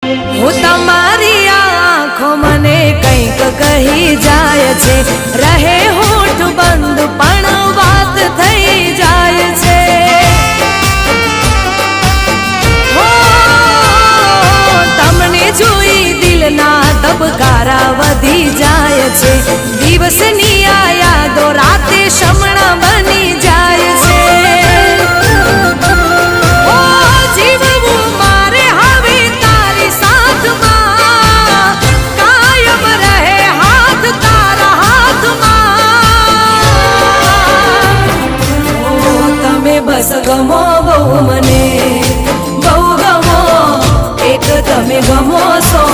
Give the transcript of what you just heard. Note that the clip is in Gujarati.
હું તમારી આંખો મને કંઈક કહી જાય છે, રહે હોઠ બંધ પણ વાત થઈ જાય છે। હો તમને જોઈ દિલના ધબકારા વધી જાય છે, દિવસની આ યાદો રાતે શમણા બની જાય છે। બસ ગમો બહુ મને બહુ ગમો, એક તમે ગમો છો।